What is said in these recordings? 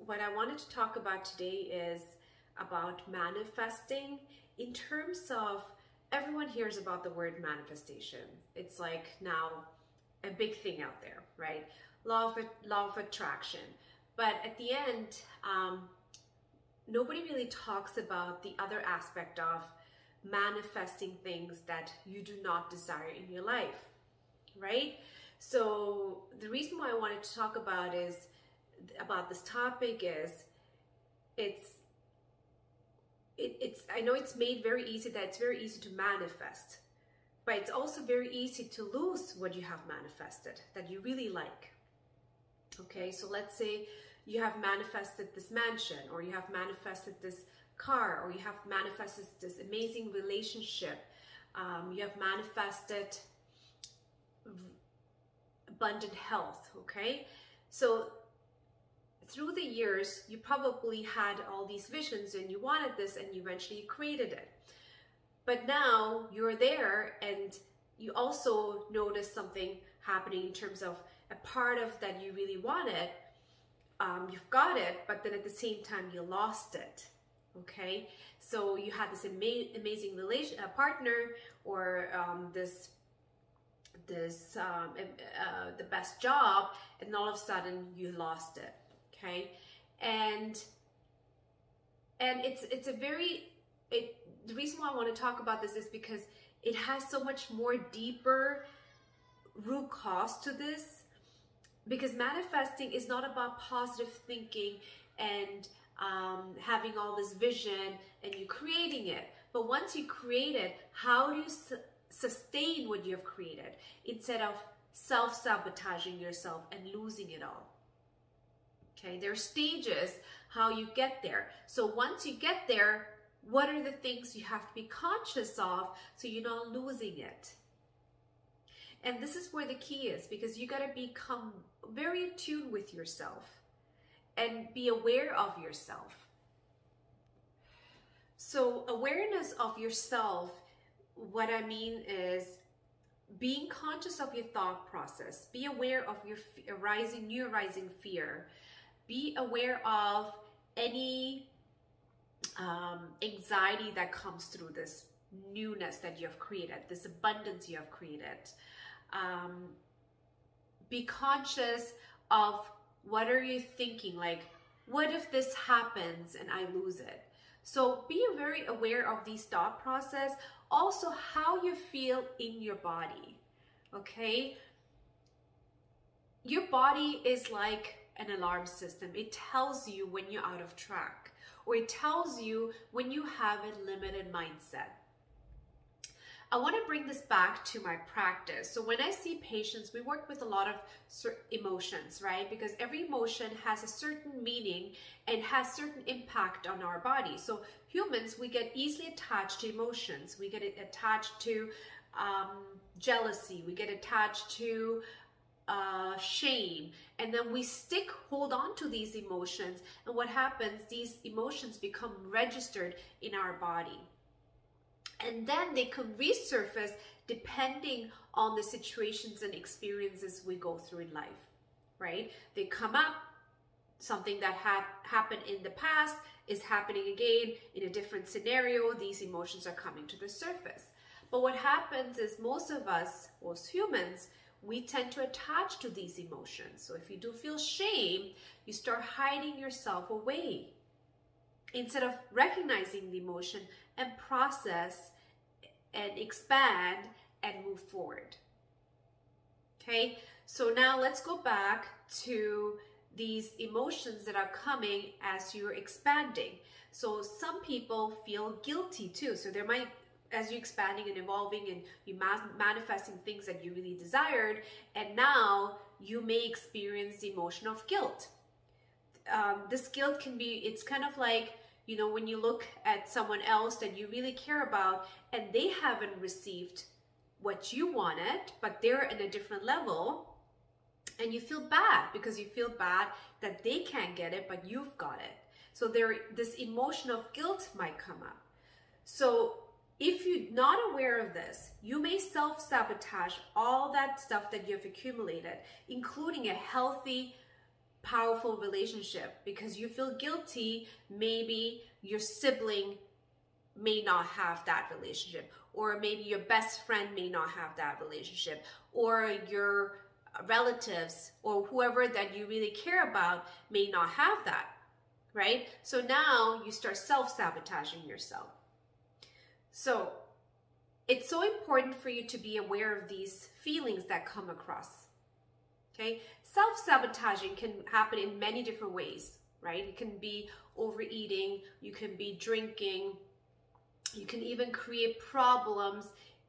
what I wanted to talk about today is about manifesting in terms of, everyone hears about the word manifestation. It's like now a big thing out there, right? Law of attraction. But at the end, nobody really talks about the other aspect of manifesting things that you do not desire in your life, right? So the reason why I wanted to talk about this topic is I know it's made very easy, that it's very easy to manifest, but it's also very easy to lose what you have manifested that you really like. Okay, so let's say you have manifested this mansion, or you have manifested this car, or you have manifested this amazing relationship. You have manifested abundant health, okay? So through the years, you probably had all these visions and you wanted this and you eventually created it. But now you're there and you also notice something happening in terms of a part of that you really wanted. You've got it, but then at the same time you lost it, okay? So you had this amazing partner, or the best job, and all of a sudden you lost it, okay? And it's a very, the reason why I want to talk about this is because it has so much more deeper root cause to this. Because manifesting is not about positive thinking and having all this vision and you creating it. But once you create it, how do you sustain what you have created instead of self-sabotaging yourself and losing it all? Okay, there are stages how you get there. So once you get there, what are the things you have to be conscious of so you're not losing it? And this is where the key is, because you got to become very attuned with yourself and be aware of yourself. So awareness of yourself, what I mean is being conscious of your thought process. Be aware of your new arising fear. Be aware of any anxiety that comes through this newness that you have created, this abundance you have created. Be conscious of what are you thinking, like, what if this happens and I lose it? So be very aware of these thought process, also how you feel in your body, okay? Your body is like an alarm system. It tells you when you're out of track, or it tells you when you have a limited mindset. I want to bring this back to my practice. So when I see patients, we work with a lot of emotions, right? Because every emotion has a certain meaning and has certain impact on our body. So humans, we get easily attached to emotions. We get attached to jealousy. We get attached to shame. And then we hold on to these emotions. And what happens, these emotions become registered in our body. And then they can resurface depending on the situations and experiences we go through in life, right? They come up, something that happened in the past is happening again in a different scenario. These emotions are coming to the surface. But what happens is most of us, most humans, we tend to attach to these emotions. So if you do feel shame, you start hiding yourself away, instead of recognizing the emotion and process and expand and move forward. Okay, so now let's go back to these emotions that are coming as you're expanding. So some people feel guilty too. So there might, as you're expanding and evolving and you manifesting things that you really desired, and now you may experience the emotion of guilt. This guilt can be, it's kind of like, you know, when you look at someone else that you really care about and they haven't received what you wanted, but they're in a different level, and you feel bad because you feel bad that they can't get it, but you've got it. So this emotion of guilt might come up. So if you're not aware of this, you may self-sabotage all that stuff that you've accumulated, including a healthy powerful relationship because you feel guilty. Maybe your sibling may not have that relationship, or maybe your best friend may not have that relationship, or your relatives or whoever that you really care about may not have that, right? So now you start self-sabotaging yourself. So it's so important for you to be aware of these feelings that come across. Okay, self-sabotaging can happen in many different ways, right? It can be overeating, you can be drinking, you can even create problems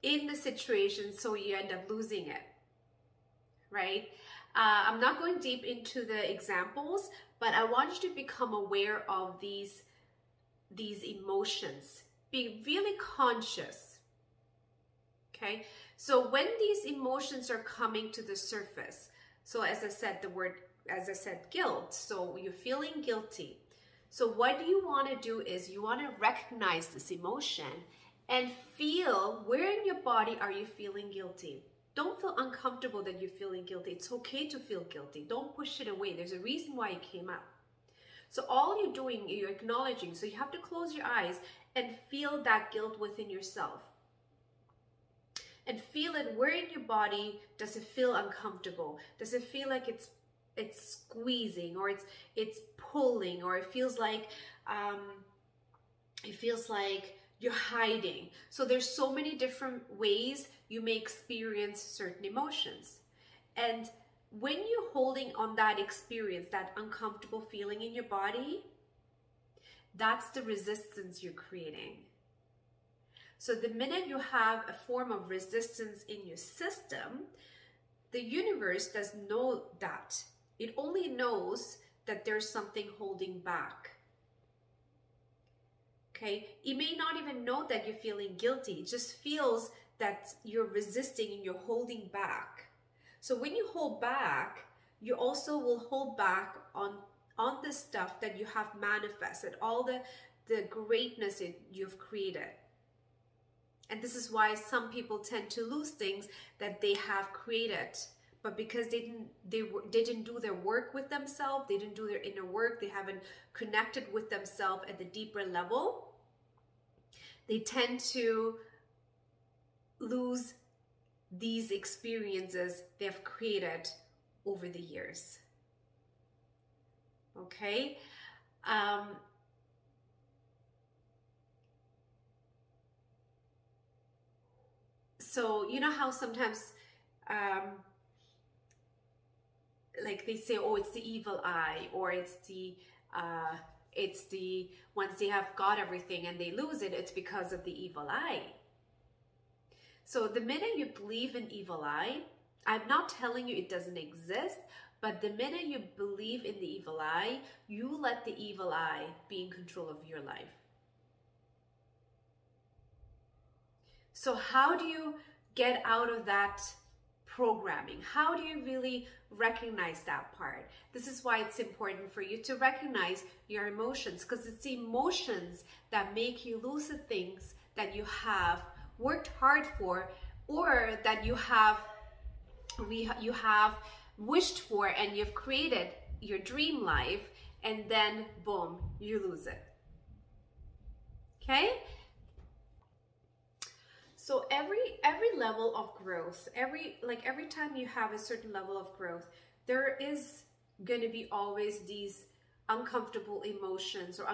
in the situation so you end up losing it, right? I'm not going deep into the examples, but I want you to become aware of these emotions. Be really conscious, okay? So when these emotions are coming to the surface, so as I said, guilt. So you're feeling guilty. So what you want to do is you want to recognize this emotion and feel where in your body are you feeling guilty. Don't feel uncomfortable that you're feeling guilty. It's okay to feel guilty. Don't push it away. There's a reason why it came up. So all you're doing, you're acknowledging. So you have to close your eyes and feel that guilt within yourself. And feel it where in your body does it feel uncomfortable? Does it feel like it's squeezing, or it's pulling, or it feels like you're hiding? So there's so many different ways you may experience certain emotions. And when you're holding on that experience, that uncomfortable feeling in your body, that's the resistance you're creating. So the minute you have a form of resistance in your system, the universe doesn't know that. It only knows that there's something holding back. Okay? It may not even know that you're feeling guilty. It just feels that you're resisting and you're holding back. So when you hold back, you also will hold back on the stuff that you have manifested, all the greatness you've created. And this is why some people tend to lose things that they have created, but because they didn't do their work with themselves, they didn't do their inner work, they haven't connected with themselves at the deeper level, they tend to lose these experiences they've created over the years. Okay? So you know how sometimes like they say, oh, it's the evil eye, or it's the once they have got everything and they lose it, it's because of the evil eye. So the minute you believe in evil eye, I'm not telling you it doesn't exist, but the minute you believe in the evil eye, you let the evil eye be in control of your life. So how do you get out of that programming? How do you really recognize that part? This is why it's important for you to recognize your emotions, because it's the emotions that make you lose the things that you have worked hard for, or that you have wished for, and you've created your dream life, and then boom, you lose it. Okay? So every level of growth, every time you have a certain level of growth, there is going to be always these uncomfortable emotions or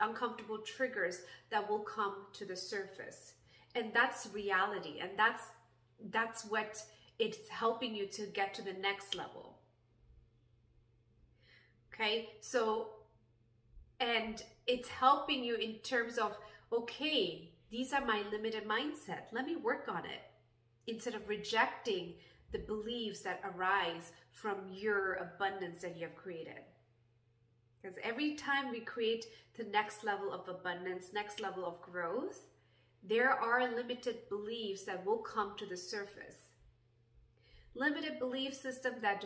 uncomfortable triggers that will come to the surface. And that's reality, and that's what it's helping you to get to the next level. Okay? So, and it's helping you in terms of, okay, these are my limited mindset. Let me work on it. Instead of rejecting the beliefs that arise from your abundance that you have created. Because every time we create the next level of abundance, next level of growth, there are limited beliefs that will come to the surface. Limited belief system that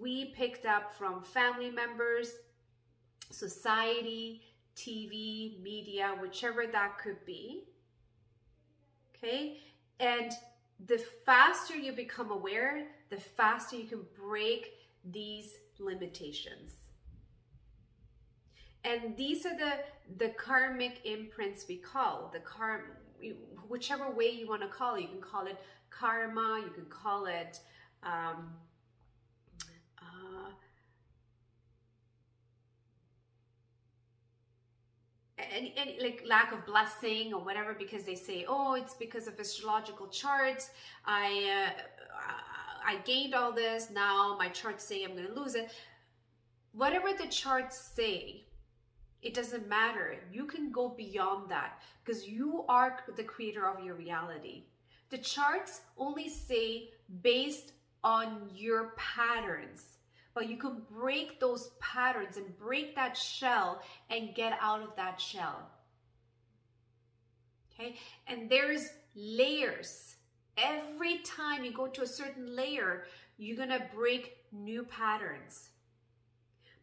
we picked up from family members, society, TV, media, whichever that could be. Okay? And the faster you become aware, the faster you can break these limitations. And these are the karmic imprints we call whichever way you want to call it. You can call it karma, you can call it any like lack of blessing or whatever, because they say, oh, it's because of astrological charts. I gained all this, now my charts say I'm going to lose it. Whatever the charts say, it doesn't matter. You can go beyond that because you are the creator of your reality. The charts only say based on your patterns, but you can break those patterns and break that shell and get out of that shell. Okay? And there's layers. Every time you go to a certain layer, you're going to break new patterns.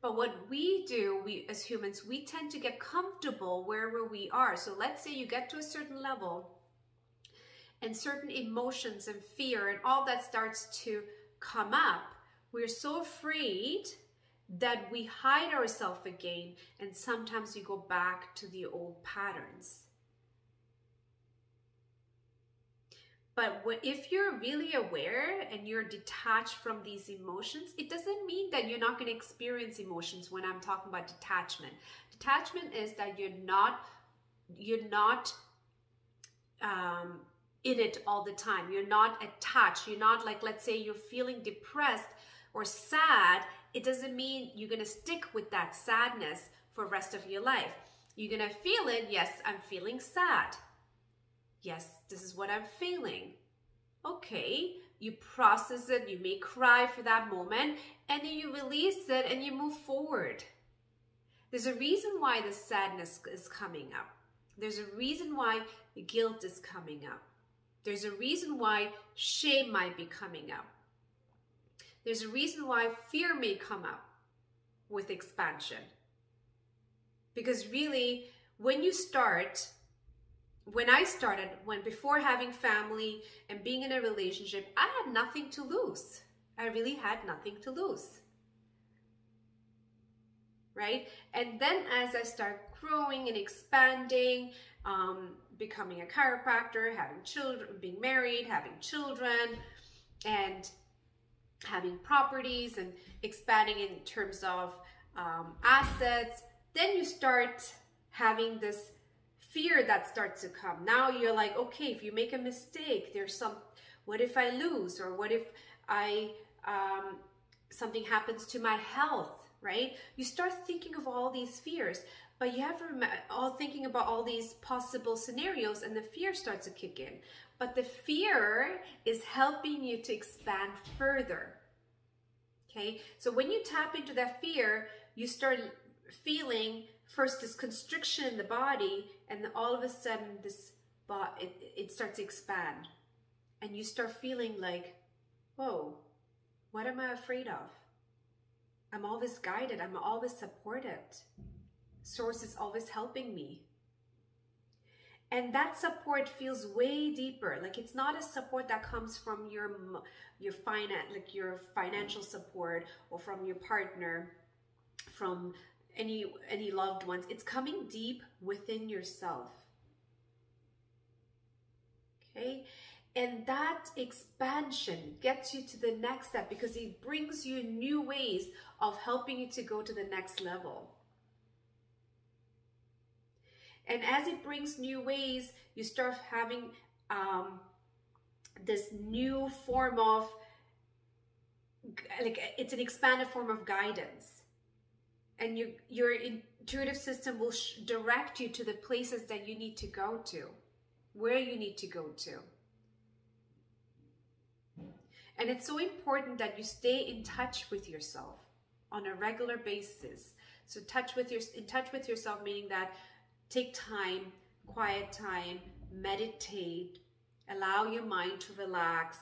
But what we do, we as humans, we tend to get comfortable wherever we are. So let's say you get to a certain level and certain emotions and fear and all that starts to come up. We're so afraid that we hide ourselves again, and sometimes we go back to the old patterns. But if you're really aware and you're detached from these emotions, it doesn't mean that you're not going to experience emotions when I'm talking about detachment. Detachment is that you're not in it all the time. You're not attached. You're not like, let's say you're feeling depressed or sad. It doesn't mean you're going to stick with that sadness for the rest of your life. You're going to feel it. Yes, I'm feeling sad. Yes, this is what I'm feeling. Okay, you process it, you may cry for that moment, and then you release it and you move forward. There's a reason why the sadness is coming up. There's a reason why the guilt is coming up. There's a reason why shame might be coming up. There's a reason why fear may come up with expansion. Because really, when I started, before having family and being in a relationship, I had nothing to lose. I really had nothing to lose. Right? And then as I start growing and expanding, becoming a chiropractor, having children, being married, having children, and having properties and expanding in terms of assets, then you start having this fear that starts to come. Now you're like, okay, if you make a mistake, what if I lose? Or what if something happens to my health, right? You start thinking of all these fears, but you have to remember, thinking about all these possible scenarios, and the fear starts to kick in. But the fear is helping you to expand further. Okay, so when you tap into that fear, you start feeling first this constriction in the body, and then all of a sudden it starts to expand, and you start feeling like, whoa, what am I afraid of? I'm always guided. I'm always supported. Source is always helping me. And that support feels way deeper. Like it's not a support that comes from your financial support, or from your partner, from any loved ones. It's coming deep within yourself. Okay? And that expansion gets you to the next step, because it brings you new ways of helping you to go to the next level. And as it brings new ways, you start having this new form of, like, it's an expanded form of guidance. And your intuitive system will direct you to the places that you need to go to, where you need to go to. And it's so important that you stay in touch with yourself on a regular basis. So in touch with yourself, meaning that take time, quiet time, meditate, allow your mind to relax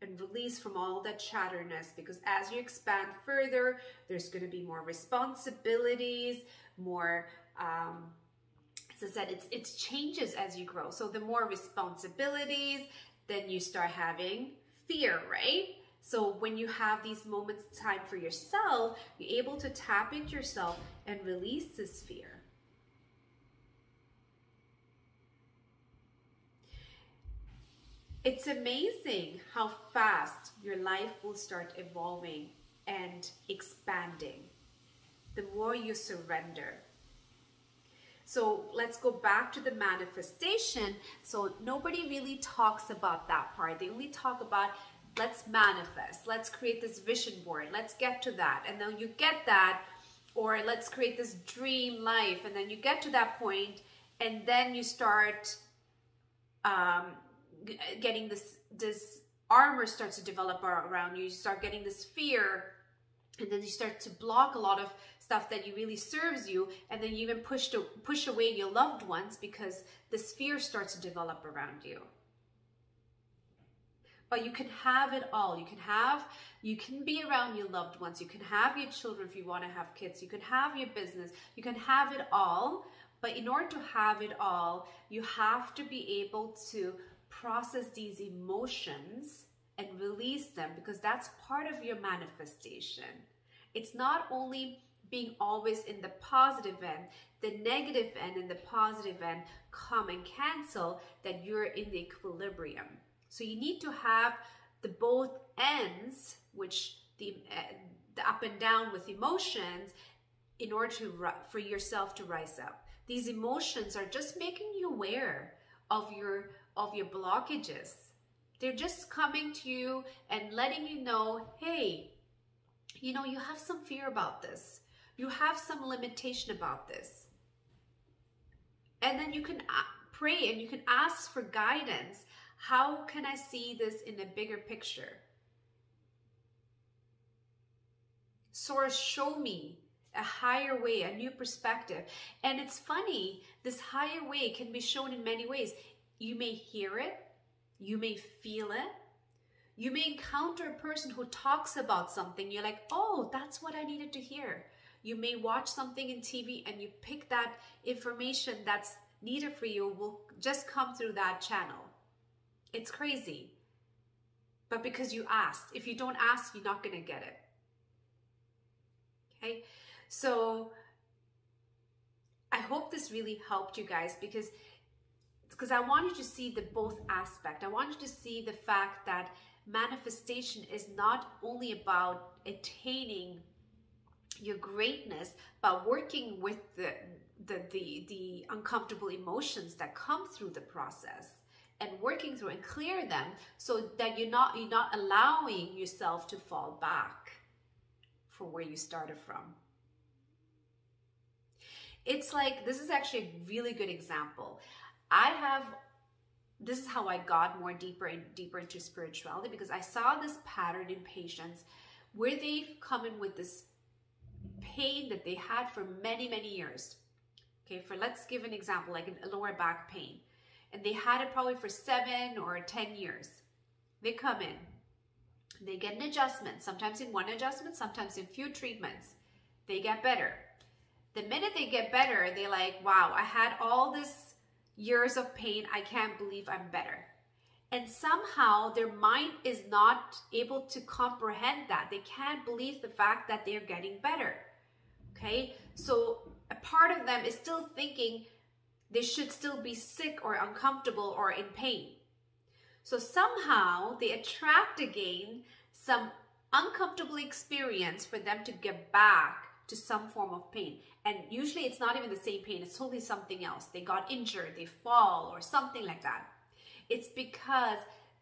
and release from all that chatterness, because as you expand further, there's going to be more responsibilities, more, as I said, it changes as you grow. So the more responsibilities, then you start having fear, right? So when you have these moments of time for yourself, you're able to tap into yourself and release this fear. It's amazing how fast your life will start evolving and expanding the more you surrender. So let's go back to the manifestation. So nobody really talks about that part. They only talk about, let's manifest, let's create this vision board, let's get to that. And then you get that, or let's create this dream life. And then you get to that point, and then you start getting this armor starts to develop around you. You start getting this fear, and then you start to block a lot of stuff that you really serves you, and then you even push away your loved ones because this fear starts to develop around you. But you can have it all. You can be around your loved ones. You can have your children if you want to have kids. You can have your business. You can have it all. But in order to have it all, you have to be able to process these emotions and release them, because that's part of your manifestation. It's not only being always in the positive end, the negative end and the positive end come and cancel, that you're in the equilibrium. So you need to have the both ends, which the up and down with emotions, in order for yourself to rise up. These emotions are just making you aware of your blockages. They're just coming to you and letting you know, hey, you know, you have some fear about this. You have some limitation about this. And then you can pray and you can ask for guidance. How can I see this in a bigger picture? Source, show me a higher way, a new perspective. And it's funny, this higher way can be shown in many ways. You may hear it, you may feel it, you may encounter a person who talks about something. You're like, oh, that's what I needed to hear. You may watch something in TV and you pick that information that's needed for you, will just come through that channel. It's crazy. But because you asked. If you don't ask, you're not going to get it. Okay? So I hope this really helped you guys, because I want you to see the both aspect. I want you to see the fact that manifestation is not only about attaining your greatness, but working with the uncomfortable emotions that come through the process, and working through and clear them, so that you're not allowing yourself to fall back from where you started from. It's like, this is actually a really good example. This is how I got more deeper and deeper into spirituality, because I saw this pattern in patients where they've come in with this pain that they had for many, many years. Okay, let's give an example, like a lower back pain. And they had it probably for 7 or 10 years. They come in, they get an adjustment, sometimes in one adjustment, sometimes in few treatments. They get better. The minute they get better, they're like, wow, I had all this years of pain. I can't believe I'm better. And somehow their mind is not able to comprehend that. They can't believe the fact that they're getting better. Okay, so a part of them is still thinking they should still be sick or uncomfortable or in pain. So somehow they attract again some uncomfortable experience for them to get back to some form of pain. And usually it's not even the same pain, it's totally something else. They got injured, they fall, or something like that. It's because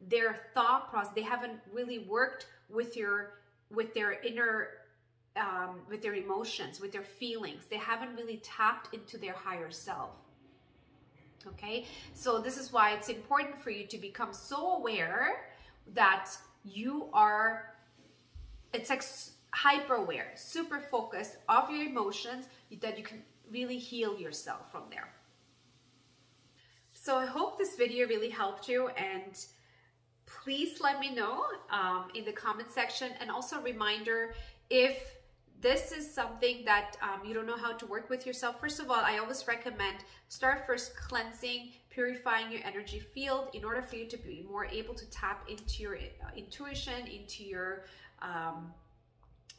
their thought process, they haven't really worked with their inner, with their emotions, with their feelings. They haven't really tapped into their higher self. Okay, so this is why it's important for you to become so aware that you are, it's like hyper aware, super focused of your emotions, that you can really heal yourself from there. So I hope this video really helped you, and please let me know in the comment section. And also a reminder, if this is something that you don't know how to work with yourself, first of all, I always recommend start first cleansing, purifying your energy field in order for you to be more able to tap into your intuition, into your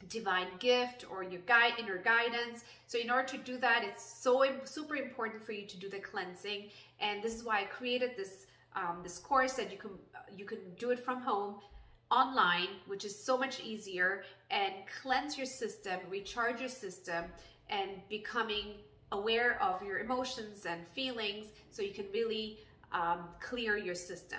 divine gift or your inner guidance. So in order to do that, it's so super important for you to do the cleansing. And this is why I created this this course that you can do it from home, online, which is so much easier, and cleanse your system, recharge your system, and becoming aware of your emotions and feelings so you can really clear your system.